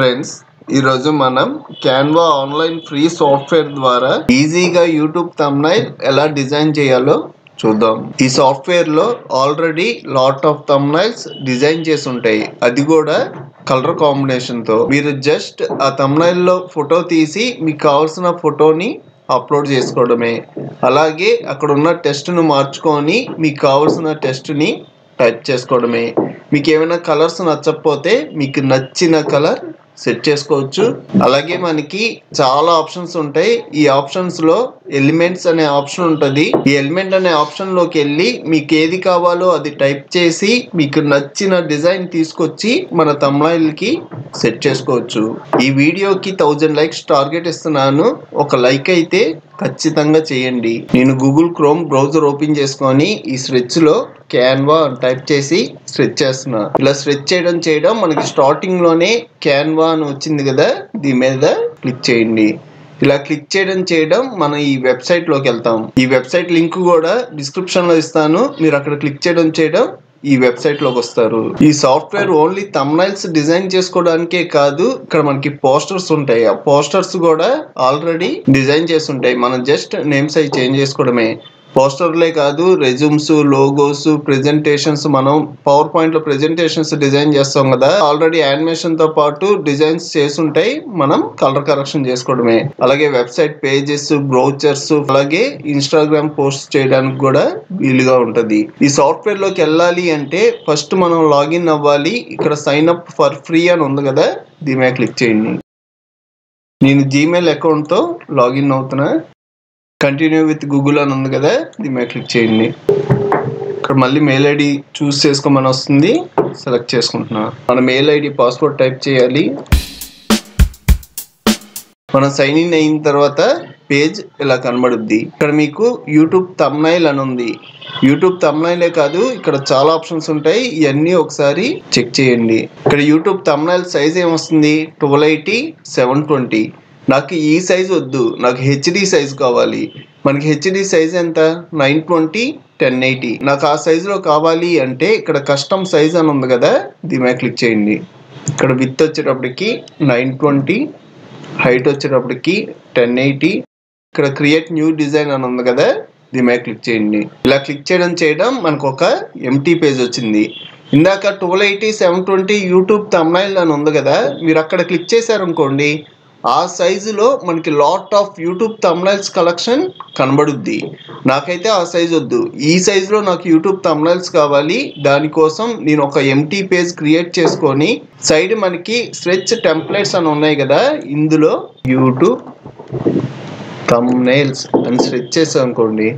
Friends, ఈరోజు మనం Canva online free software ద్వారా ఈజీగా యూట్యూబ్ థంబ్నైల్ ఎలా డిజైన్ చేయాలో చూద్దాం. ఈ సాఫ్ట్వేర్ లో already lot of thumbnails design చేసి ఉంటాయి, అది కూడా కలర్ కాంబినేషన్ తో. మీరు జస్ట్ ఆ థంబ్నైల్ లో ఫోటో తీసి మీకు కావాల్సిన ఫోటోని అప్లోడ్ చేసుకోవడమే. అలాగే అక్కడ ఉన్న టెక్స్ట్ ను మార్చుకొని మీకు కావాల్సిన టెక్స్ట్ ని టైప్ చేసుకోవడమే. మీకు ఏమైనా కలర్స్ నచ్చకపోతే మీకు నచ్చిన కలర్ సెట్ చేసుకోవచ్చు. అలాగే మనకి చాలా ఆప్షన్స్ ఉంటాయి. ఈ ఆప్షన్స్ లో ఎలిమెంట్స్ అనే ఆప్షన్ ఉంటుంది. ఈ ఎలిమెంట్ అనే ఆప్షన్ లోకి వెళ్ళి మీకు ఏది కావాలో అది టైప్ చేసి మీకు నచ్చిన డిజైన్ తీసుకొచ్చి మన థంబ్నైల్ కి సెట్ చేసుకోవచ్చు. ఈ వీడియోకి 1000 లైక్స్ టార్గెట్ ఇస్తున్నాను. ఒక లైక్ అయితే ఖచ్చితంగా చేయండి. నేను గూగుల్ క్రోమ్ బ్రౌజర్ ఓపెన్ చేసుకొని ఈ స్ట్రెచ్ లో క్యాన్వా టైప్ చేసి స్ట్రెచ్ చేస్తున్నా. ఇలా స్ట్రెచ్ చేయడం మనకి స్టార్టింగ్ లోనే క్యాన్వా అని వచ్చింది కదా, దీని మీద క్లిక్ చేయండి. ఇలా క్లిక్ చేయడం మనం ఈ వెబ్సైట్ లోకి వెళ్తాం. ఈ వెబ్సైట్ లింక్ కూడా డిస్క్రిప్షన్ లో ఇస్తాను. మీరు అక్కడ క్లిక్ చేయడం ఈ వెబ్సైట్ లోకి వస్తారు. ఈ సాఫ్ట్వేర్ ఓన్లీ థంబ్నైల్స్ డిజైన్ చేసుకోవడానికే కాదు, ఇక్కడ మనకి పోస్టర్స్ ఉంటాయి. ఆ పోస్టర్స్ కూడా ఆల్రెడీ డిజైన్ చేసి ఉంటాయి. మనం జస్ట్ నేమ్స్ అవి చేంజ్ చేసుకోవడమే. పోస్టర్లే కాదు, రెజ్యూమ్స్, లోగోస్, ప్రెజెంటేషన్స్, మనం పవర్ పాయింట్ లో ప్రెజెంటేషన్స్ డిజైన్ చేస్తాం కదా, ఆల్రెడీ యానిమేషన్ తో పాటు డిజైన్స్ చేసి ఉంటాయి. మనం కలర్ కరెక్షన్ చేసుకోవడమే. అలాగే వెబ్సైట్ పేజెస్, బ్రౌచర్స్, అలాగే ఇన్స్టాగ్రామ్ పోస్ట్ చేయడానికి కూడా వీలుగా ఉంటది. ఈ సాఫ్ట్వేర్ లోకి వెళ్ళాలి అంటే ఫస్ట్ మనం లాగిన్ అవ్వాలి. ఇక్కడ సైన్ అప్ ఫర్ ఫ్రీ అని ఉంది కదా, దీని మీద క్లిక్ చేయండి. నేను జీమెయిల్ అకౌంట్ తో లాగిన్ అవుతున్నా. కంటిన్యూ విత్ గూగుల్ అని ఉంది కదా, దీని మీద క్లిక్ చేయండి. ఇక్కడ మళ్ళీ మెయిల్ ఐడి చూస్ చేసుకోమని వస్తుంది, సెలెక్ట్ చేసుకుంటున్నా. మన మెయిల్ ఐడి పాస్వర్డ్ టైప్ చేయాలి. మనం సైన్ ఇన్ అయిన తర్వాత పేజ్ ఇలా కనబడుద్ది. ఇక్కడ మీకు యూట్యూబ్ థంబ్నైల్ అని ఉంది. యూట్యూబ్ థంబ్నైలే కాదు, ఇక్కడ చాలా ఆప్షన్స్ ఉంటాయి. ఇవన్నీ ఒకసారి చెక్ చేయండి. ఇక్కడ యూట్యూబ్ థంబ్నైల్ సైజ్ ఏమొస్తుంది, 1280 720. నాకు ఈ సైజ్ వద్దు, నాకు హెచ్డి సైజ్ కావాలి. మనకి హెచ్డి సైజ్ ఎంత, 920 1080. నాకు ఆ సైజ్ లో కావాలి అంటే ఇక్కడ కస్టమ్ సైజ్ అని ఉంది కదా, దీని మీద క్లిక్ చేయండి. ఇక్కడ విత్ వచ్చేటప్పటికి 920, హైట్ వచ్చేటప్పటికి 1080. ఇక్కడ క్రియేట్ న్యూ డిజైన్ అని ఉంది కదా, దీని మీద క్లిక్ చేయండి. ఇలా క్లిక్ చేయడం మనకు ఒక ఎంటీ పేజ్ వచ్చింది. ఇందాక 1280 720 యూట్యూబ్ థంబ్నైల్ అని ఉంది కదా, మీరు అక్కడ క్లిక్ చేశారనుకోండి, ఆ సైజులో మనకి lot of YouTube thumbnails collection కనబడుద్ది. నాకైతే ఆ సైజ్ వద్దు, ఈ సైజులో నాకు యూట్యూబ్ థంబ్నైల్స్ కావాలి. దానికోసం నేను ఒక ఎంటీ పేజ్ క్రియేట్ చేసుకొని సైడ్ మనకి స్ట్రెచ్ టెంప్లెట్స్ అని ఉన్నాయి కదా, ఇందులో యూట్యూబ్ థంబ్నైల్స్ అని స్ట్రెచ్ చేసాం అనుకోండి,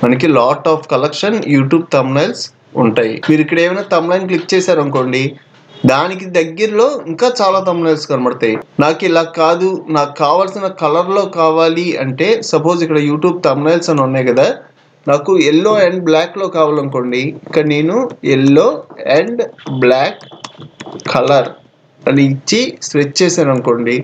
మనకి lot of collection YouTube thumbnails ఉంటాయి. మీరు ఇక్కడ ఏమైనా థంబ్నైల్ క్లిక్ చేశారు అనుకోండి, దానికి దగ్గరలో ఇంకా చాలా థంబ్నైల్స్ కనబడతాయి. నాకు ఇలా కాదు, నాకు కావాల్సిన కలర్ లో కావాలి అంటే, సపోజ్ ఇక్కడ యూట్యూబ్ థంబ్నైల్స్ అని ఉన్నాయి కదా, నాకు ఎల్లో అండ్ బ్లాక్ లో కావాలనుకోండి, ఇక్కడ నేను ఎల్లో అండ్ బ్లాక్ కలర్ అని ఇచ్చి స్ట్రెచ్ చేశాను అనుకోండి,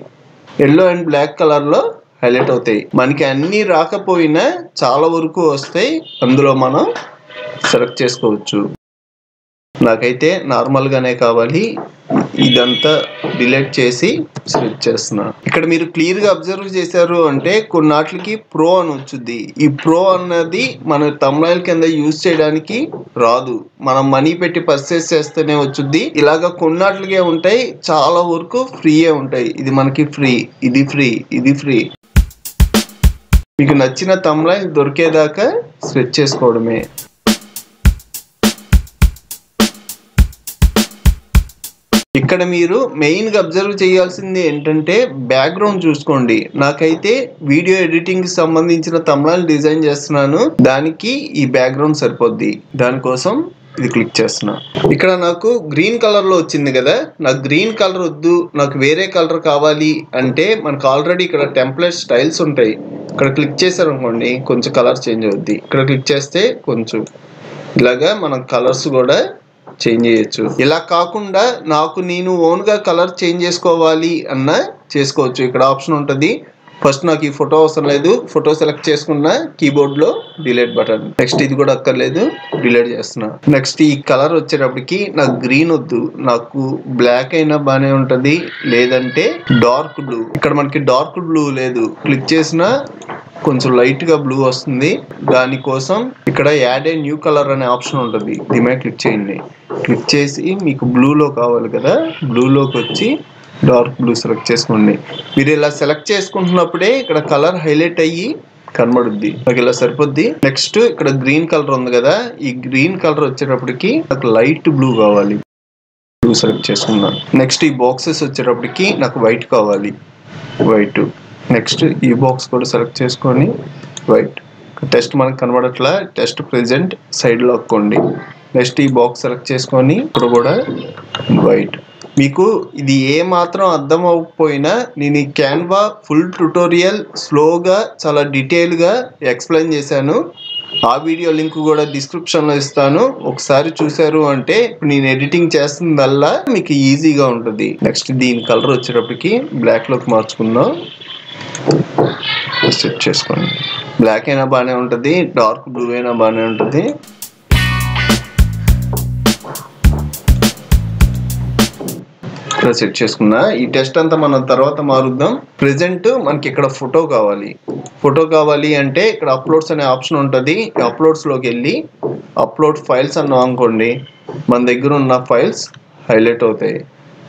ఎల్లో అండ్ బ్లాక్ కలర్ లో హైలైట్ అవుతాయి. మనకి అన్ని రాకపోయినా చాలా వరకు వస్తాయి, అందులో మనం సెలెక్ట్ చేసుకోవచ్చు. నాకైతే నార్మల్ గానే కావాలి. ఇదంతా డిలీట్ చేసి స్విచ్ చేస్తున్నా. ఇక్కడ మీరు క్లియర్ గా అబ్జర్వ్ చేశారు అంటే కొన్నాట్లకి ప్రో అని వచ్చుద్ది. ఈ ప్రో అన్నది మన థంబ్నైల్ కింద యూజ్ చేయడానికి రాదు, మనం మనీ పెట్టి పర్చేస్ చేస్తేనే వచ్చుద్ది. ఇలాగా కొన్నాట్లకే ఉంటాయి, చాలా వరకు ఫ్రీయే ఉంటాయి. ఇది మనకి ఫ్రీ, ఇది ఫ్రీ, ఇది ఫ్రీ. మీకు నచ్చిన థంబ్నైల్ దొరికేదాకా స్విచ్ చేసుకోవడమే. ఇక్కడ మీరు మెయిన్ గా అబ్జర్వ్ చేయాల్సింది ఏంటంటే బ్యాక్గ్రౌండ్ చూసుకోండి. నాకైతే వీడియో ఎడిటింగ్ కి సంబంధించిన థంబ్నైల్ డిజైన్ చేస్తున్నాను, దానికి ఈ బ్యాక్గ్రౌండ్ సరిపోద్ది. దానికోసం ఇది క్లిక్ చేస్తున్నా. ఇక్కడ నాకు గ్రీన్ కలర్ లో వచ్చింది కదా, నాకు గ్రీన్ కలర్ వద్దు, నాకు వేరే కలర్ కావాలి అంటే మనకు ఆల్రెడీ ఇక్కడ టెంప్లెట్ స్టైల్స్ ఉంటాయి. ఇక్కడ క్లిక్ చేశారు అనుకోండి, కొంచెం కలర్ చేంజ్ అవుద్ది. ఇక్కడ క్లిక్ చేస్తే కొంచెం ఇలాగా మనం కలర్స్ కూడా చేంజ్ చేయొచ్చు. ఇలా కాకుండా నాకు నేను ఓన్ గా కలర్ చేంజ్ చేసుకోవాలి అన్న చేసుకోవచ్చు. ఇక్కడ ఆప్షన్ ఉంటుంది, ఫస్ట్ నాకు ఈ ఫోటో అవసరం లేదు, ఫోటో సెలెక్ట్ చేసుకున్న కీబోర్డ్ లో డిలీట్ బటన్. నెక్స్ట్ ఇది కూడా అక్కర్లేదు, డిలీట్ చేస్తున్నా. నెక్స్ట్ ఈ కలర్ వచ్చేటప్పటికి నాకు గ్రీన్ వద్దు, నాకు బ్లాక్ అయినా బానే ఉంటది, లేదంటే డార్క్ బ్లూ. ఇక్కడ మనకి డార్క్ బ్లూ లేదు, క్లిక్ చేసినా కొంచెం లైట్ గా బ్లూ వస్తుంది. దానికోసం ఇక్కడ యాడ్ ఏ న్యూ కలర్ అనే ఆప్షన్ ఉంటుంది, దీని మీద క్లిక్ చేయండి. క్లిక్ చేసి మీకు బ్లూలో కావాలి కదా, బ్లూలోకి వచ్చి డార్క్ బ్లూ సెలెక్ట్ చేసుకోండి. మీరు ఇలా సెలెక్ట్ చేసుకుంటున్నప్పుడే ఇక్కడ కలర్ హైలైట్ అయ్యి కనబడుద్ది, నాకు ఇలా సరిపోద్ది. నెక్స్ట్ ఇక్కడ గ్రీన్ కలర్ ఉంది కదా, ఈ గ్రీన్ కలర్ వచ్చేటప్పటికి నాకు లైట్ బ్లూ కావాలి, బ్లూ సెలెక్ట్ చేసుకున్నాను. నెక్స్ట్ ఈ బాక్సెస్ వచ్చేటప్పటికి నాకు వైట్ కావాలి, వైట్. నెక్స్ట్ ఈ బాక్స్ కూడా సెలెక్ట్ చేసుకొని వైట్. టెస్ట్ మనకు కనబడట్లా, టెస్ట్ ప్రెజెంట్ సైడ్ లో అక్కోండి. నెక్స్ట్ ఈ బాక్స్ సెలెక్ట్ చేసుకొని ఇక్కడ కూడా వైట్. మీకు ఇది ఏ మాత్రం అర్థం అవ్వకపోయినా నేను ఈ క్యాన్వా ఫుల్ ట్యుటోరియల్ స్లోగా చాలా డీటెయిల్ గా ఎక్స్ప్లెయిన్ చేశాను. ఆ వీడియో లింక్ కూడా డిస్క్రిప్షన్ లో ఇస్తాను, ఒకసారి చూసారు అంటే ఇప్పుడు నేను ఎడిటింగ్ చేస్తుందల్లా మీకు ఈజీగా ఉంటుంది. నెక్స్ట్ దీని కలర్ వచ్చేటప్పటికి బ్లాక్ లోకి మార్చుకుందాం, సెట్ చేసుకోండి. బ్లాక్ అయినా బాగానే ఉంటుంది, డార్క్ బ్లూ అయినా బాగానే ఉంటుంది. ఇక్కడ సెట్ చేసుకున్నా. ఈ టెస్ట్ అంతా మనం తర్వాత మారుద్దాం. ప్రెజెంట్ మనకి ఇక్కడ ఫోటో కావాలి. ఫోటో కావాలి అంటే ఇక్కడ అప్లోడ్స్ అనే ఆప్షన్ ఉంటుంది, అప్లోడ్స్ లోకి వెళ్ళి అప్లోడ్ ఫైల్స్ అన్నాం అనుకోండి, మన దగ్గర ఉన్న ఫైల్స్ హైలైట్ అవుతాయి.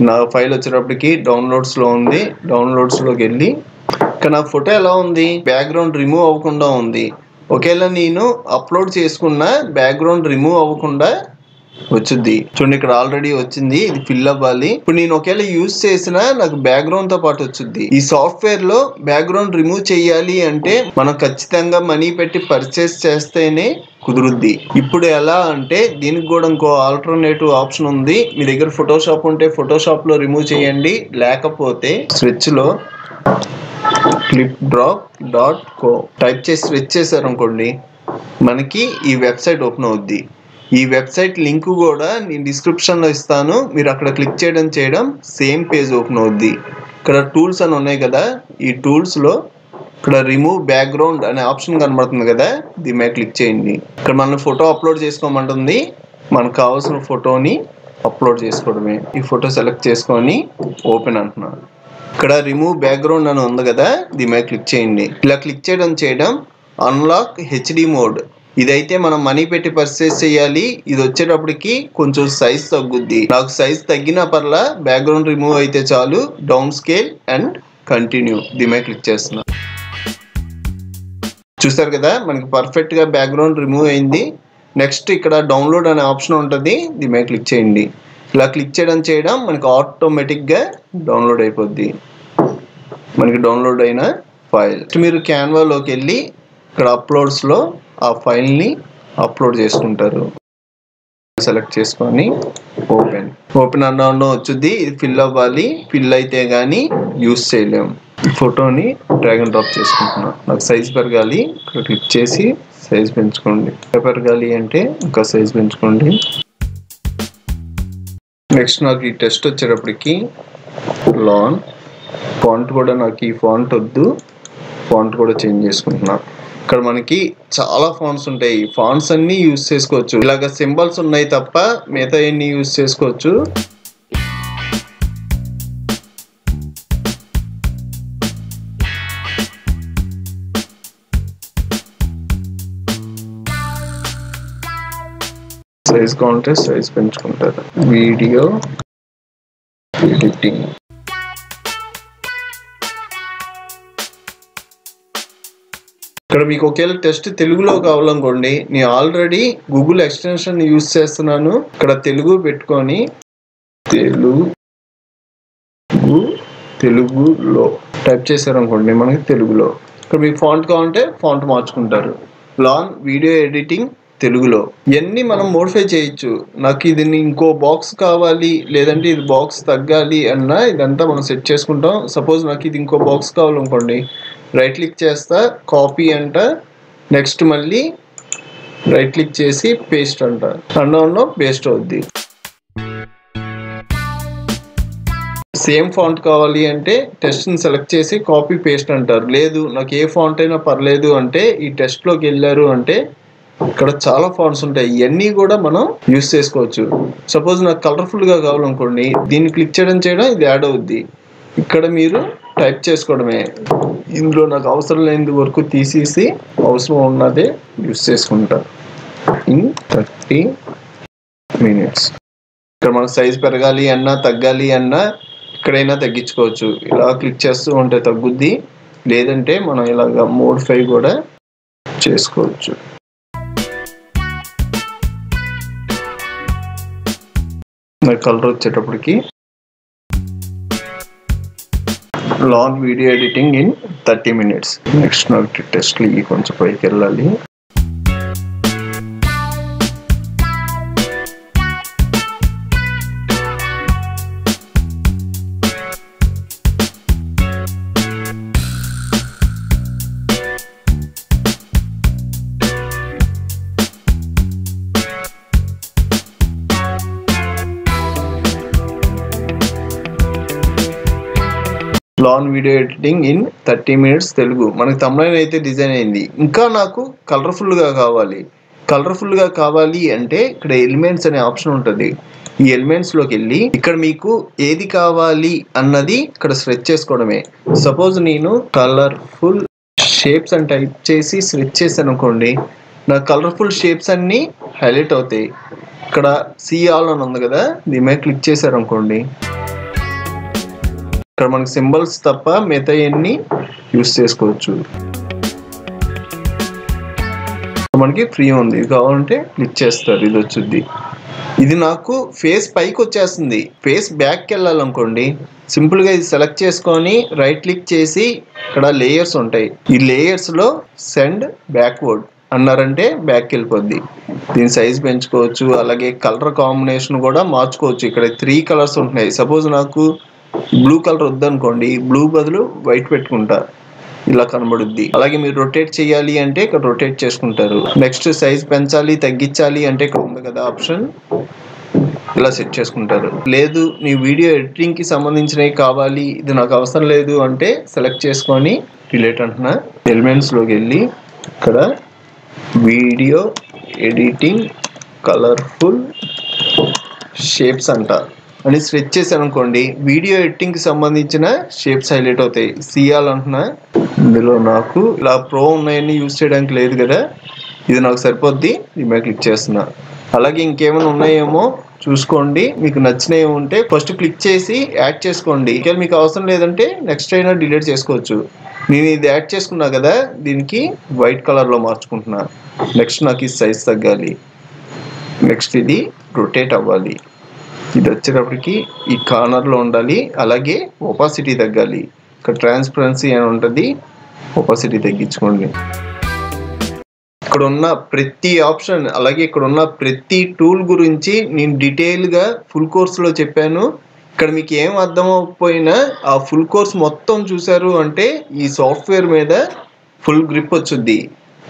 నా ఫైల్ వచ్చేటప్పటికి డౌన్లోడ్స్ లో ఉంది, డౌన్లోడ్స్ లోకి వెళ్ళి ఇక్కడ నా ఫోటో ఎలా ఉంది, బ్యాక్గ్రౌండ్ రిమూవ్ అవ్వకుండా ఉంది. ఒకవేళ నేను అప్లోడ్ చేసుకున్న బ్యాక్గ్రౌండ్ రిమూవ్ అవ్వకుండా వచ్చుద్ది. చూడండి ఇక్కడ ఆల్రెడీ వచ్చింది, ఇది ఫిల్ అవ్వాలి. ఇప్పుడు నేను ఒకవేళ యూజ్ చేసినా నాకు బ్యాక్గ్రౌండ్ తో పాటు వచ్చుద్ది. ఈ సాఫ్ట్వేర్ లో బ్యాక్గ్రౌండ్ రిమూవ్ చేయాలి అంటే మనం ఖచ్చితంగా మనీ పెట్టి పర్చేస్ చేస్తేనే కుదురుద్ది. ఇప్పుడు ఎలా అంటే దీనికి కూడా ఇంకో ఆల్టర్నేటివ్ ఆప్షన్ ఉంది. మీ దగ్గర ఫోటోషాప్ ఉంటే ఫోటోషాప్ లో రిమూవ్ చేయండి, లేకపోతే స్విచ్ లో clipdrop.co టైప్ చేసి స్విచ్ చేశారు అనుకోండి, మనకి ఈ వెబ్సైట్ ఓపెన్ అవుద్ది. ఈ వెబ్సైట్ లింక్ కూడా నేను డిస్క్రిప్షన్ లో ఇస్తాను, మీరు అక్కడ క్లిక్ చేయడం సేమ్ పేజ్ ఓపెన్ అవుద్ది. ఇక్కడ టూల్స్ అని ఉన్నాయి కదా, ఈ టూల్స్ లో ఇక్కడ రిమూవ్ బ్యాక్గ్రౌండ్ అనే ఆప్షన్ కనబడుతుంది కదా, దీని మీద క్లిక్ చేయండి. ఇక్కడ మనం ఫోటో అప్లోడ్ చేసుకోమంటుంది, మనకు కావాల్సిన ఫోటోని అప్లోడ్ చేసుకోవడమే. ఈ ఫోటో సెలెక్ట్ చేసుకొని ఓపెన్ అంటున్నాను. ఇక్కడ రిమూవ్ బ్యాక్గ్రౌండ్ అని ఉంది కదా, దీని మీద క్లిక్ చేయండి. ఇలా క్లిక్ చేయడం అన్లాక్ హెచ్డి మోడ్. ఇదైతే మనం మనీ పెట్టి పర్చేస్ చేయాలి. ఇది వచ్చేటప్పటికి కొంచెం సైజ్ తగ్గుద్ది, నాకు సైజ్ తగ్గిన పర్లా బ్యాక్గ్రౌండ్ రిమూవ్ అయితే చాలు. డౌన్ స్కేల్ అండ్ కంటిన్యూ, దీని మీద క్లిక్ చేస్తున్నా. చూసారు కదా మనకి పర్ఫెక్ట్ గా బ్యాక్గ్రౌండ్ రిమూవ్ అయింది. నెక్స్ట్ ఇక్కడ డౌన్లోడ్ అనే ఆప్షన్ ఉంటుంది, దీని మీద క్లిక్ చేయండి. ఇలా క్లిక్ చేయడం మనకి ఆటోమేటిక్ గా డౌన్లోడ్ అయిపోద్ది, మనకి డౌన్లోడ్ అయిన ఫైల్. మీరు క్యాన్వాలోకి వెళ్ళి ఇక్కడ అప్లోడ్స్ లో ఆ ఫైల్ ని అప్లోడ్ చేసుకుంటారు. సెలెక్ట్ చేసుకొని ఓపెన్ అన్న వచ్చుద్ది. ఇది ఫిల్ అవ్వాలి, ఫిల్ అయితే గానీ యూస్ చేయలేము. ఈ ఫోటోని డ్రాగ్ అండ్ డ్రాప్ చేసుకుంటున్నా. నాకు సైజ్ పెరగాలి, ఇక్కడ క్లిక్ చేసి సైజ్ పెంచుకోండి. పెరగాలి అంటే ఇంకా సైజ్ పెంచుకోండి. నెక్స్ట్ నాకు ఈ టెస్ట్ వచ్చేటప్పటికి లాన్ ఫాంట్ కూడా నాకు ఈ ఫాంట్ వద్దు, ఫాంట్ కూడా చేంజ్ చేసుకుంటున్నా. ఇక్కడ మనకి చాలా ఫాంట్స్ ఉంటాయి, ఫాంట్స్ అన్ని యూజ్ చేసుకోవచ్చు. ఇలాగ సింబల్స్ ఉన్నాయి తప్ప మిగతా అన్ని యూజ్ చేసుకోవచ్చు. సైజ్ కావాలంటే సైజ్ పెంచుకుంటారు. వీడియో ఎడిటింగ్ ఇక్కడ మీకు ఒకవేళ టెస్ట్ తెలుగులో కావాలనుకోండి, నేను ఆల్రెడీ గూగుల్ ఎక్స్టెన్షన్ యూజ్ చేస్తున్నాను. ఇక్కడ తెలుగు పెట్టుకొని తెలుగులో టైప్ చేశారనుకోండి, మనకి తెలుగులో. ఇక్కడ మీకు ఫాంట్ కావాలంటే ఫాంట్ మార్చుకుంటారు. లాన్ వీడియో ఎడిటింగ్ తెలుగులో. ఇవన్నీ మనం మోడిఫై చేయొచ్చు. నాకు ఇది ఇంకో బాక్స్ కావాలి, లేదంటే ఇది బాక్స్ తగ్గాలి అన్నా ఇదంతా మనం సెట్ చేసుకుంటాం. సపోజ్ నాకు ఇది ఇంకో బాక్స్ కావాలనుకోండి, రైట్ క్లిక్ చేస్తా, కాపీ అంట, నెక్స్ట్ మళ్ళీ రైట్ క్లిక్ చేసి పేస్ట్ అంట, పేస్ట్ అవుద్ది. సేమ్ ఫాంట్ కావాలి అంటే టెస్ట్ని సెలెక్ట్ చేసి కాపీ పేస్ట్ అంటారు. లేదు నాకు ఏ ఫాంట్ అయినా పర్లేదు అంటే ఈ టెస్ట్లోకి వెళ్ళారు అంటే ఇక్కడ చాలా ఫాంట్స్ ఉంటాయి. ఇవన్నీ కూడా మనం యూస్ చేసుకోవచ్చు. సపోజ్ నాకు కలర్ఫుల్గా కావాలనుకోండి, దీన్ని క్లిక్ చేయడం ఇది యాడ్ అవుద్ది. ఇక్కడ మీరు టైప్ చేసుకోవడమే. ఇందులో నాకు అవసరం లేని వరకు తీసేసి అవసరం ఉన్నదే యూస్ చేసుకుంటా. In 30 minutes. ఇక్కడ మనకు సైజ్ పెరగాలి అన్నా తగ్గాలి అన్నా ఎక్కడైనా తగ్గించుకోవచ్చు. ఇలా క్లిక్ చేస్తూ ఉంటే తగ్గుద్ది, లేదంటే మనం ఇలాగా మోడిఫై కూడా చేసుకోవచ్చు. కలర్ వచ్చేటప్పటికి long video editing in 30 minutes. Next నాకు టెస్ట్లు కొంచెం పైకి వెళ్ళాలి. Long video editing in 30 minutes Telugu. మనకి తమ్నైల్ అయితే డిజైన్ అయింది. ఇంకా నాకు కలర్ఫుల్గా కావాలి అంటే ఇక్కడ ఎలిమెంట్స్ అనే ఆప్షన్ ఉంటుంది. ఈ ఎలిమెంట్స్లోకి వెళ్ళి ఇక్కడ మీకు ఏది కావాలి అన్నది ఇక్కడ సెలెక్ట్ చేసుకోవడమే. సపోజ్ నేను కలర్ఫుల్ షేప్స్ అని టైప్ చేసి సెలెక్ట్ చేశాను అనుకోండి, నాకు కలర్ఫుల్ షేప్స్ అన్నీ హైలైట్ అవుతాయి. ఇక్కడ సీ ఆల్ అని ఉంది కదా, దీని మీద క్లిక్ చేశారు అనుకోండి, ఇక్కడ మనకి సింబల్స్ తప్ప మిగతా అన్ని యూస్ చేసుకోవచ్చు. మనకి ఫ్రీ ఉంది, ఇది కావాలంటే క్లిక్ చేస్తారు, ఇది వచ్చుద్ది. ఇది నాకు ఫేస్ పైకి వచ్చేస్తుంది. ఫేస్ బ్యాక్కి వెళ్ళాలనుకోండి, సింపుల్గా ఇది సెలెక్ట్ చేసుకొని రైట్ క్లిక్ చేసి ఇక్కడ లేయర్స్ ఉంటాయి. ఈ లేయర్స్లో సెండ్ బ్యాక్వర్డ్ అన్నారంటే బ్యాక్కి వెళ్ళిపోద్ది. దీని సైజ్ పెంచుకోవచ్చు, అలాగే కలర్ కాంబినేషన్ కూడా మార్చుకోవచ్చు. ఇక్కడ 3 కలర్స్ ఉంటున్నాయి. సపోజ్ నాకు బ్లూ కలర్ వద్దనుకోండి, బ్లూ బదులు వైట్ పెట్టుకుంటా, ఇలా కనబడుద్ది. అలాగే మీరు రొటేట్ చేయాలి అంటే ఇక్కడ రొటేట్ చేసుకుంటారు. నెక్స్ట్ సైజ్ పెంచాలి తగ్గించాలి అంటే ఇక్కడ ఉంది కదా ఆప్షన్, ఇలా సెట్ చేసుకుంటారు. లేదు నీ వీడియో ఎడిటింగ్కి సంబంధించినవి కావాలి, ఇది నాకు అవసరం లేదు అంటే సెలెక్ట్ చేసుకొని డిలీట్ అంటున్నా. ఎలిమెంట్స్లోకి వెళ్ళి ఇక్కడ వీడియో ఎడిటింగ్ కలర్ఫుల్ షేప్స్ అంట అని సెలెక్ట్ చేశాను అనుకోండి, వీడియో ఎడిటింగ్కి సంబంధించిన షేప్స్ హైలైట్ అవుతాయి. సియాల్ అంటున్నా. ఇందులో నాకు ఇలా ప్రో ఉన్నాయని యూజ్ చేయడానికి లేదు కదా, ఇది నాకు సరిపోద్ది, దీని మీద క్లిక్ చేస్తున్నా. అలాగే ఇంకేమైనా ఉన్నాయేమో చూసుకోండి, మీకు నచ్చినవి ఉంటే ఫస్ట్ క్లిక్ చేసి యాడ్ చేసుకోండి. ఇంకా మీకు అవసరం లేదంటే నెక్స్ట్ అయినా డిలీట్ చేసుకోవచ్చు. నేను ఇది యాడ్ చేసుకున్నా కదా, దీనికి వైట్ కలర్లో మార్చుకుంటున్నా. నెక్స్ట్ నాకు ఈ సైజ్ తగ్గాలి, నెక్స్ట్ ఇది రొటేట్ అవ్వాలి, ఇది వచ్చేటప్పటికి ఈ కార్నర్లో ఉండాలి. అలాగే ఒపాసిటీ తగ్గాలి, ఇక్కడ ట్రాన్స్పరెన్సీ అని ఉంటుంది, ఒపాసిటీ తగ్గించుకోండి. ఇక్కడ ఉన్న ప్రతి ఆప్షన్ అలాగే ఇక్కడ ఉన్న ప్రతి టూల్ గురించి నేను డీటెయిల్గా ఫుల్ కోర్స్లో చెప్పాను. ఇక్కడ మీకు ఏం అర్థం అవ్వకపోయినా ఆ ఫుల్ కోర్స్ మొత్తం చూసారు అంటే ఈ సాఫ్ట్వేర్ మీద ఫుల్ గ్రిప్ వచ్చుద్ది.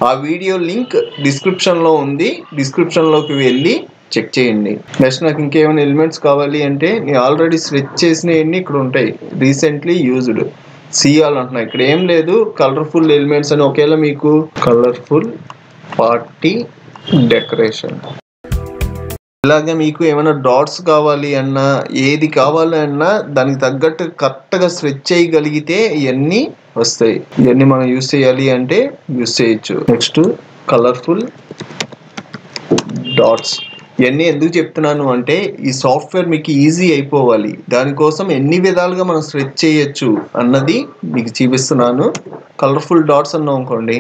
ఆ వీడియో లింక్ డిస్క్రిప్షన్లో ఉంది, డిస్క్రిప్షన్లోకి వెళ్ళి చెక్ చేయండి. నెక్స్ట్ నాకు ఇంకేమైనా ఎలిమెంట్స్ కావాలి అంటే నేను ఆల్రెడీ సెలెక్ట్ చేసినవన్నీ ఇక్కడ ఉంటాయి. రీసెంట్లీ యూజ్డ్ సిఆల్ అంటున్నా. ఇక్కడ ఏం లేదు, కలర్ఫుల్ ఎలిమెంట్స్ అని. ఒకేలా మీకు కలర్ఫుల్ పార్టీ డెకరేషన్, ఇలాగే మీకు ఏమైనా డాట్స్ కావాలి అన్నా ఏది కావాలి అన్నా దానికి తగ్గట్టు కరెక్ట్గా సెలెక్ట్ చేయగలిగితే ఇవన్నీ వస్తాయి. ఇవన్నీ మనం యూస్ చేయాలి అంటే యూస్ చేయొచ్చు. Next colourful dots. ఇవన్నీ ఎందుకు చెప్తున్నాను అంటే ఈ సాఫ్ట్వేర్ మీకు ఈజీ అయిపోవాలి, దానికోసం ఎన్ని విధాలుగా మనం సెలెక్ట్ చేయొచ్చు అన్నది మీకు చూపిస్తున్నాను. కలర్ఫుల్ డాట్స్ అన్నాం అనుకోండి,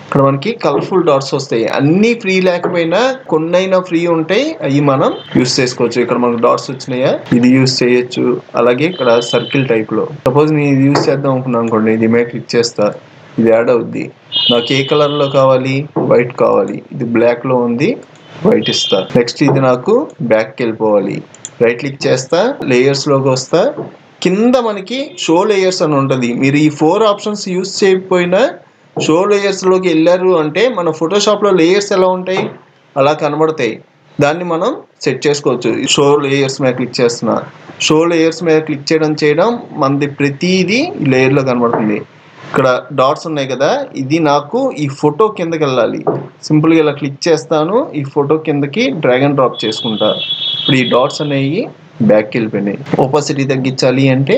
ఇక్కడ మనకి కలర్ఫుల్ డాట్స్ వస్తాయి. అన్నీ ఫ్రీ లేకపోయినా కొన్నైనా ఫ్రీ ఉంటాయి, అవి మనం యూస్ చేసుకోవచ్చు. ఇక్కడ మనకు డాట్స్ వచ్చినాయా, ఇది యూస్ చేయొచ్చు. అలాగే ఇక్కడ సర్కిల్ టైప్లో సపోజ్ నేను ఇది యూస్ చేద్దాం అనుకున్నాను అనుకోండి, ఇది మీద క్లిక్ చేస్తా, ఇది యాడ్ అవుద్ది. నాకు ఏ కలర్లో కావాలి, వైట్ కావాలి, ఇది బ్లాక్లో ఉంది, వైట్ ఇస్తా. నెక్స్ట్ ఇది నాకు బ్యాక్కి వెళ్ళిపోవాలి, రైట్ క్లిక్ చేస్తా, లేయర్స్లోకి వస్తా. కింద మనకి షో లేయర్స్ అని ఉంటుంది. మీరు ఈ 4 ఆప్షన్స్ యూస్ చేయకపోయినా షో లేయర్స్లోకి వెళ్ళారు అంటే మన ఫోటోషాప్లో లేయర్స్ ఎలా ఉంటాయి అలా కనబడతాయి. దాన్ని మనం సెట్ చేసుకోవచ్చు. షో లేయర్స్ మీద క్లిక్ చేస్తున్నా, షో లేయర్స్ మీద క్లిక్ చేయడం మనది ప్రతిదీ లేయర్లో కనబడుతుంది. ఇక్కడ డాట్స్ ఉన్నాయి కదా, ఇది నాకు ఈ ఫోటో కిందకి వెళ్ళాలి. సింపుల్గా ఇలా క్లిక్ చేస్తాను, ఈ ఫోటో కిందకి డ్రాగ్ అండ్ డ్రాప్ చేసుకుంటా. ఇప్పుడు ఈ డాట్స్ అనేవి బ్యాక్కి వెళ్ళిపోయినాయి. ఓపాసిటీ తగ్గించాలి అంటే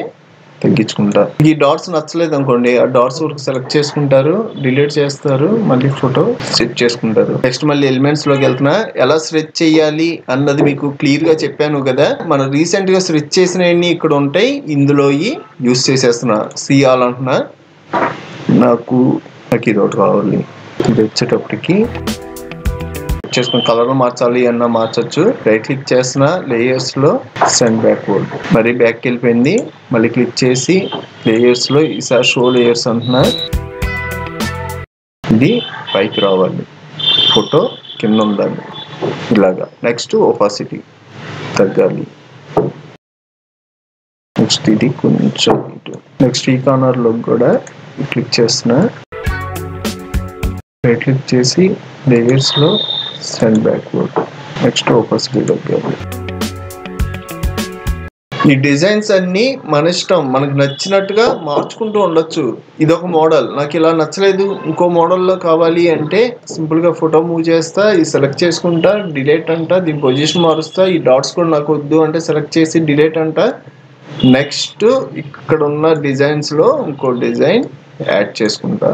తగ్గించుకుంటా. ఈ డాట్స్ నచ్చలేదు అనుకోండి, ఆ డాట్స్ వరకు సెలెక్ట్ చేసుకుంటారు, డిలీట్ చేస్తారు, మళ్ళీ ఫోటో సెట్ చేసుకుంటారు. నెక్స్ట్ మళ్ళీ ఎలిమెంట్స్ లోకి వెళ్తున్నా. ఎలా స్ట్రెచ్ చేయాలి అన్నది మీకు క్లియర్ గా చెప్పాను కదా. మనం రీసెంట్ గా స్ట్రెచ్ చేసినవన్నీ ఇక్కడ ఉంటాయి, ఇందులో యూస్ చేసేస్తున్నా. సి ఆల్ అంటున్నా. నాకు ఇది ఒకటి కావాలి. ఇది వచ్చేటప్పటికి చేసుకుని కలర్ మార్చాలి అన్నా మార్చచ్చు. రైట్ క్లిక్ చేస్తున్నా, లేయర్స్ లో సెండ్ బ్యాక్వర్డ్, మరి బ్యాక్ వెళ్ళిపోయింది. మళ్ళీ క్లిక్ చేసి లేయర్స్ లో ఈసారి షో లేయర్స్ అంటున్నా. ఇది పైకి రావాలి, ఫోటో కింద ఉండాలి ఇలాగా. నెక్స్ట్ ఓపాసిటీ తగ్గాలి. నెక్స్ట్ ఇది కొంచెం ఇటు. నెక్స్ట్ ఈ కార్నర్ లో కూడా క్లిక్ చేస్తున్నా, రైట్ క్లిక్ చేసి లేయర్స్ లో సెండ్ బ్యాక్వర్డ్. నెక్స్ట్ ఓపాసిటీ తగ్గాలి. ఈ డిజైన్స్ అన్ని మన ఇష్టం, మనకు నచ్చినట్టుగా మార్చుకుంటూ ఉండొచ్చు. ఇది ఒక మోడల్, నాకు ఇలా నచ్చలేదు, ఇంకో మోడల్లో కావాలి అంటే సింపుల్ గా ఫోటో మూవ్ చేస్తా, ఇది సెలెక్ట్ చేసుకుంటా, డిలీట్ అంట, దీని పొజిషన్ మారుస్తా. ఈ డాట్స్ కూడా నాకు వద్దు అంటే సెలెక్ట్ చేసి డిలీట్ అంట. నెక్స్ట్ ఇక్కడ ఉన్న డిజైన్స్ లో ఇంకో డిజైన్ యాడ్ చేసుకుంటా.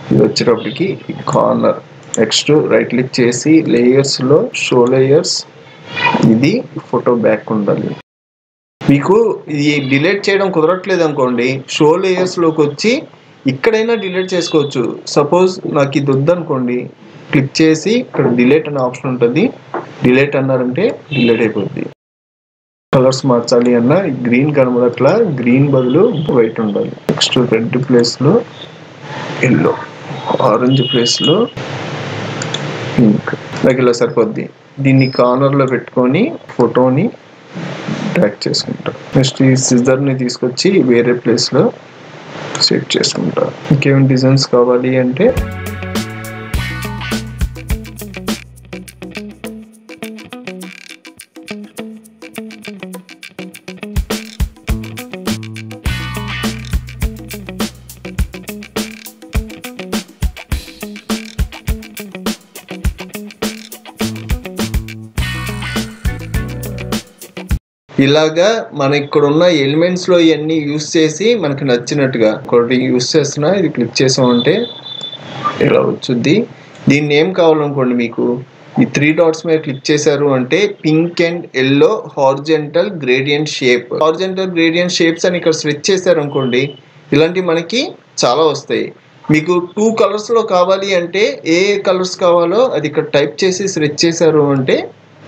ఇది వచ్చేటప్పటికి ఈ కార్నర్. నెక్స్ట్ రైట్ క్లిక్ చేసి లేయర్స్ లో షో లేయర్స్, ఇది ఫోటో బ్యాక్ ఉండాలి. మీకు ఇది డిలీట్ చేయడం కుదరట్లేదు అనుకోండి, షో లేయర్స్ లోకి వచ్చి ఇక్కడైనా డిలీట్ చేసుకోవచ్చు. సపోజ్ నాకు ఇది వద్దనుకోండి, క్లిక్ చేసి ఇక్కడ డిలీట్ అనే ఆప్షన్ ఉంటుంది, డిలీట్ అన్నారంటే డిలీట్ అయిపోద్ది. కలర్స్ మార్చాలి అన్నా గ్రీన్ కనబడట్లా, గ్రీన్ బదులు వైట్ ఉండాలి. నెక్స్ట్ రెడ్ ప్లేస్ లో ఎల్లో, ఆరెంజ్ ప్లేస్ లో పింక్. నాకు ఇలా సరిపోద్ది. దీన్ని కార్నర్ లో పెట్టుకొని ఫోటోని డ్రాగ్ చేసుకుంటా. నెక్స్ట్ ఈ సిజర్ ని తీసుకొచ్చి వేరే ప్లేస్ లో సెట్ చేసుకుంటా. ఇంకేం డిజైన్స్ కావాలి అంటే ఇలాగా మన ఇక్కడ ఉన్న ఎలిమెంట్స్ లో ఇవన్నీ యూస్ చేసి మనకి నచ్చినట్టుగా ఒకటి యూస్ చేస్తున్నా. ఇది క్లిక్ చేసామంటే ఇలా వచ్చుద్ది. దీన్ని ఏం కావాలనుకోండి, మీకు ఈ 3 డాట్స్ మీద క్లిక్ చేశారు అంటే pink and yellow horizontal gradient shape, horizontal gradient shapes అని ఇక్కడ స్విచ్ చేశారు అనుకోండి, ఇలాంటివి మనకి చాలా వస్తాయి. మీకు 2 కలర్స్ లో కావాలి అంటే ఏ కలర్స్ కావాలో అది ఇక్కడ టైప్ చేసి స్విచ్ చేశారు అంటే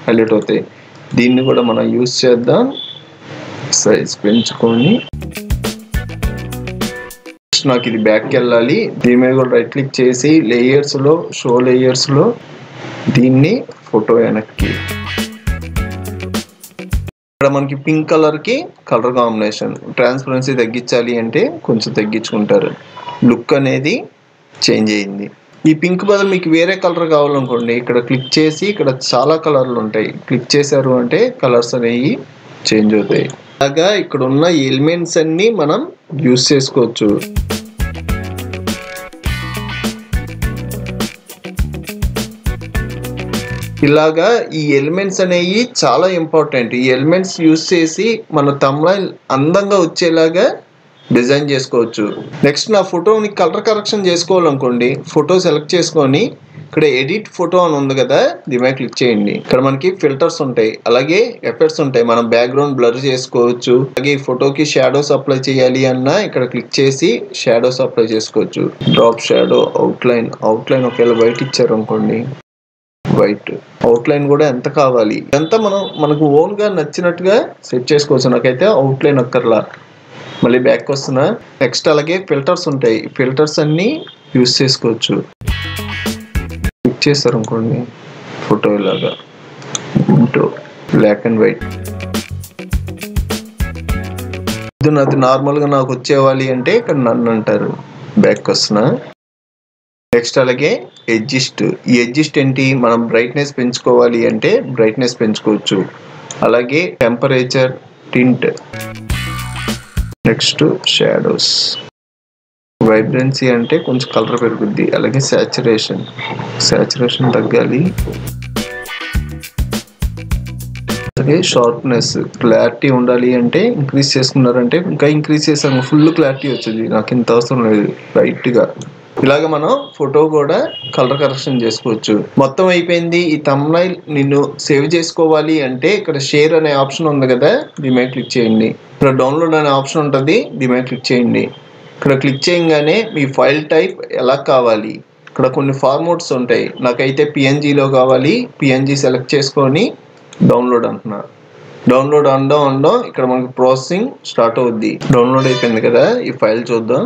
హైలైట్ అవుతాయి. దీన్ని కూడా మనం యూస్ చేద్దాం. సైజ్ పెంచుకొని నాకు ఇది బ్యాక్కి వెళ్ళాలి. దీని మీద కూడా రైట్ క్లిక్ చేసి లేయర్స్ లో షో లేయర్స్ లో దీన్ని ఫోటో వెనక్కి. ఇక్కడ మనకి పింక్ కలర్ కి కలర్ కాంబినేషన్, ట్రాన్స్పరెన్సీ తగ్గించాలి అంటే కొంచెం తగ్గించుకుంటారు. లుక్ అనేది చేంజ్ అయింది. ఈ పింక్ బదులు మీకు వేరే కలర్ కావాలనుకోండి, ఇక్కడ క్లిక్ చేసి ఇక్కడ చాలా కలర్లు ఉంటాయి, క్లిక్ చేశారు అంటే కలర్స్ అనేవి చేంజ్ అవుతాయి. అలాగా ఇక్కడ ఉన్న ఎలిమెంట్స్ అన్ని మనం యూస్ చేసుకోవచ్చు. ఇలాగా ఈ ఎలిమెంట్స్ అనేవి చాలా ఇంపార్టెంట్. ఈ ఎలిమెంట్స్ యూస్ చేసి మన థంబ్నెయిల్ అందంగా వచ్చేలాగా డిజైన్ చేసుకోవచ్చు. నెక్స్ట్ నా ఫోటోని కలర్ కరెక్షన్ చేసుకోవాలనుకోండి, ఫోటో సెలెక్ట్ చేసుకొని ఇక్కడ ఎడిట్ ఫోటో అని ఉంది కదా, దీని మీద క్లిక్ చేయండి. ఇక్కడ మనకి ఫిల్టర్స్ ఉంటాయి, అలాగే ఎఫెక్ట్స్ ఉంటాయి. మనం బ్యాక్గ్రౌండ్ బ్లర్ చేసుకోవచ్చు. అలాగే ఈ ఫోటోకి షాడోస్ అప్లై చేయాలి అన్నా ఇక్కడ క్లిక్ చేసి షాడోస్ అప్లై చేసుకోవచ్చు. డ్రాప్ షాడో, అవుట్లైన్ ఒకవేళ వైట్ ఇచ్చారు అనుకోండి, వైట్ అవుట్లైన్ కూడా ఎంత కావాలి ఇదంతా మనకు ఓన్ గా నచ్చినట్టుగా సెట్ చేసుకోవచ్చు. నాకైతే అవుట్లైన్ అక్కర్లా. మళ్ళీ బ్యాక్ వస్తున్నా. నెక్స్ట్ అలాగే ఫిల్టర్స్ ఉంటాయి, ఫిల్టర్స్ అన్ని యూస్ చేసుకోవచ్చు. క్లిక్ చేస్తారు అనుకోండి, ఫోటో ఇలాగా బ్లాక్ అండ్ వైట్. ఇది నాది నార్మల్ గా నాకు వచ్చేవాలి అంటే ఇక్కడ నన్ను అంటారు. బ్యాక్ వస్తున్నా. నెక్స్ట్ అలాగే అడ్జస్ట్. ఈ అడ్జస్ట్ ఏంటి, మనం బ్రైట్నెస్ పెంచుకోవాలి అంటే బ్రైట్నెస్ పెంచుకోవచ్చు. అలాగే temperature, tint, next shadows, vibrancy అంటే కొంచెం కలర్ పెరుగుద్ది. అలాగే సాచురేషన్ తగ్గాలి. అలాగే షార్ప్నెస్, క్లారిటీ ఉండాలి అంటే ఇంక్రీజ్ చేసుకున్నారంటే ఇంకా ఇంక్రీజ్ చేసాము, ఫుల్ క్లారిటీ వచ్చింది, నాకు ఇంత అవసరం లేదు, లైట్గా. ఇలాగ మనం ఫోటో కూడా కలర్ కరెక్షన్ చేసుకోవచ్చు. మొత్తం అయిపోయింది. ఈ థంబ్నెయిల్ నిన్ను సేవ్ చేసుకోవాలి అంటే ఇక్కడ షేర్ అనే ఆప్షన్ ఉంది కదా, దీని మీద క్లిక్ చేయండి. ఇక్కడ డౌన్లోడ్ అనే ఆప్షన్ ఉంటుంది, దీని మీద క్లిక్ చేయండి. ఇక్కడ క్లిక్ చేయగానే మీ ఫైల్ టైప్ ఎలా కావాలి, ఇక్కడ కొన్ని ఫార్మాట్స్ ఉంటాయి. నాకైతే పిఎన్జీలో కావాలి, పిఎన్జీ సెలెక్ట్ చేసుకొని డౌన్లోడ్ అంటున్నా. డౌన్లోడ్ అనడం ఇక్కడ మనకి ప్రాసెసింగ్ స్టార్ట్ అవుద్ది. డౌన్లోడ్ అయిపోయింది కదా, ఈ ఫైల్ చూద్దాం.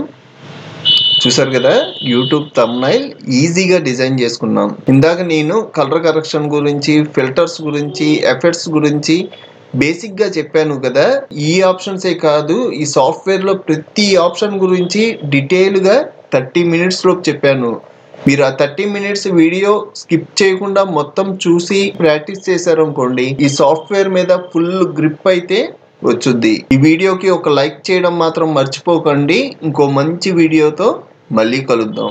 చూసారు కదా, యూట్యూబ్ థంబ్నెయిల్ ఈజీగా డిజైన్ చేసుకున్నాం. ఇందాక నేను కలర్ కరెక్షన్ గురించి, ఫిల్టర్స్ గురించి, ఎఫెక్ట్స్ గురించి బేసిక్గా చెప్పాను కదా. ఈ ఆప్షన్సే కాదు, ఈ సాఫ్ట్వేర్లో ప్రతి ఆప్షన్ గురించి డీటెయిల్గా 30 minutesలోపు చెప్పాను. మీరు ఆ 30 minutes వీడియో స్కిప్ చేయకుండా మొత్తం చూసి ప్రాక్టీస్ చేశారనుకోండి, ఈ సాఫ్ట్వేర్ మీద ఫుల్ గ్రిప్ అయితే వచ్చుద్ది. ఈ వీడియోకి ఒక లైక్ చేయడం మాత్రం మర్చిపోకండి. ఇంకో మంచి వీడియోతో మళ్ళీ కలుద్దాం.